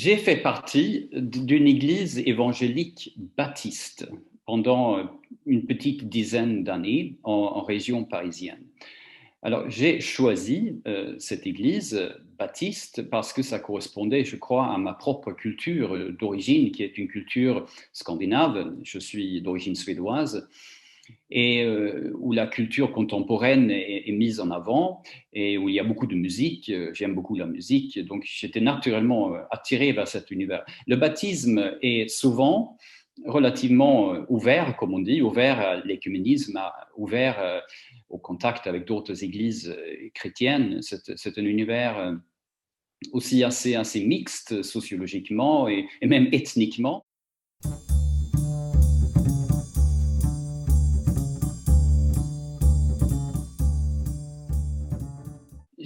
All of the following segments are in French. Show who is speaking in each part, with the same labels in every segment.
Speaker 1: J'ai fait partie d'une église évangélique baptiste pendant une petite dizaine d'années en région parisienne. Alors, j'ai choisi cette église baptiste parce que ça correspondait, je crois, à ma propre culture d'origine, qui est une culture scandinave. Je suis d'origine suédoise et où la culture contemporaine est mise en avant et où il y a beaucoup de musique. J'aime beaucoup la musique, donc j'étais naturellement attiré vers cet univers. Le baptisme est souvent relativement ouvert, comme on dit, ouvert à l'écuménisme, ouvert au contact avec d'autres églises chrétiennes. C'est un univers aussi assez mixte sociologiquement et même ethniquement.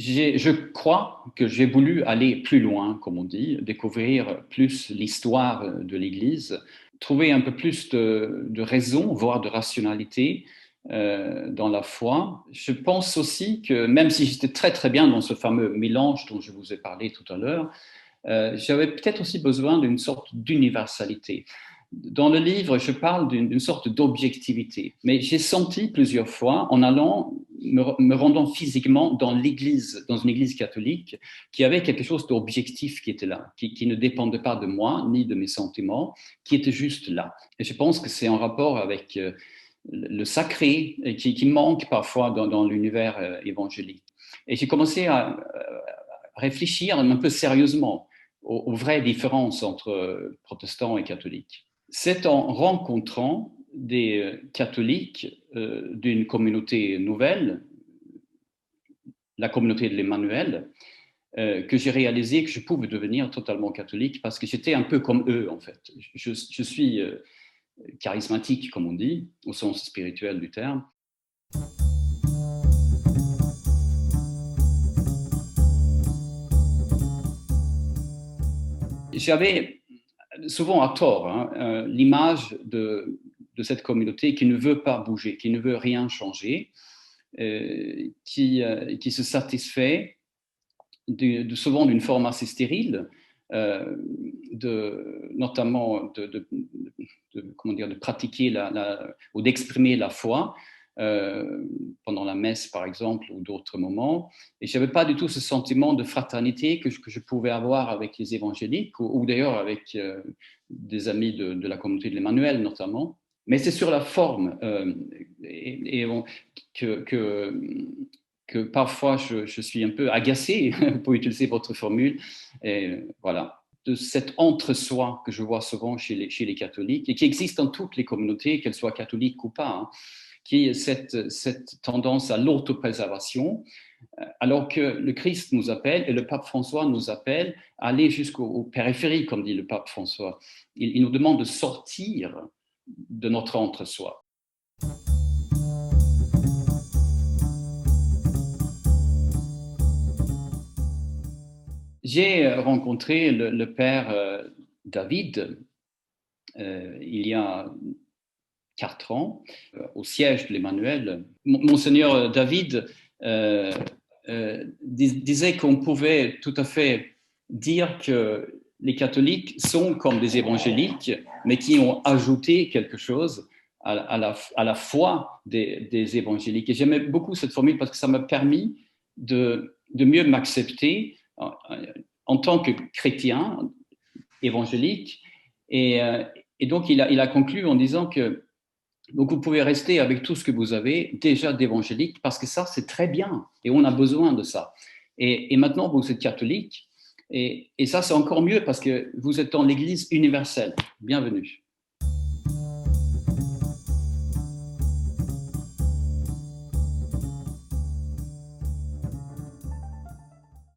Speaker 1: Je crois que j'ai voulu aller plus loin, comme on dit, découvrir plus l'histoire de l'Église, trouver un peu plus de raison, voire de rationalité dans la foi. Je pense aussi que même si j'étais très très bien dans ce fameux mélange dont je vous ai parlé tout à l'heure, j'avais peut-être aussi besoin d'une sorte d'universalité. Dans le livre, je parle d'une sorte d'objectivité, mais j'ai senti plusieurs fois, en allant, me rendant physiquement dans l'église, dans une église catholique, qu'il y avait quelque chose d'objectif qui était là, qui ne dépendait pas de moi, ni de mes sentiments, qui était juste là. Et je pense que c'est en rapport avec le sacré qui manque parfois dans l'univers évangélique. Et j'ai commencé à réfléchir un peu sérieusement aux vraies différences entre protestants et catholiques. C'est en rencontrant des catholiques d'une communauté nouvelle, la communauté de l'Emmanuel, que j'ai réalisé que je pouvais devenir totalement catholique parce que j'étais un peu comme eux, en fait. Je suis charismatique, comme on dit, au sens spirituel du terme. J'avais souvent à tort l'image de cette communauté qui ne veut pas bouger, qui ne veut rien changer, qui se satisfait souvent d'une forme assez stérile, notamment comment dire, de pratiquer ou d'exprimer la foi pendant la messe, par exemple, ou d'autres moments. Et je n'avais pas du tout ce sentiment de fraternité que je pouvais avoir avec les évangéliques ou d'ailleurs avec des amis de la communauté de l'Emmanuel, notamment. Mais c'est sur la forme que parfois je suis un peu agacé, pour utiliser votre formule, et voilà, de cet entre-soi que je vois souvent chez les catholiques et qui existe dans toutes les communautés, qu'elles soient catholiques ou pas, qui est cette tendance à l'autopréservation, alors que le Christ nous appelle et le pape François nous appelle à aller jusqu'aux périphéries, comme dit le pape François. Il nous demande de sortir de notre entre-soi. J'ai rencontré le père David il y a 4 ans au siège de l'Emmanuel. Monseigneur David disait qu'on pouvait tout à fait dire que les catholiques sont comme des évangéliques, mais qui ont ajouté quelque chose à la foi des évangéliques. Et j'aimais beaucoup cette formule parce que ça m'a permis de mieux m'accepter en tant que chrétien évangélique. Et donc, il a conclu en disant que donc vous pouvez rester avec tout ce que vous avez déjà d'évangélique parce que ça, c'est très bien et on a besoin de ça. Et maintenant, vous êtes catholique et ça, c'est encore mieux parce que vous êtes dans l'Église universelle. Bienvenue.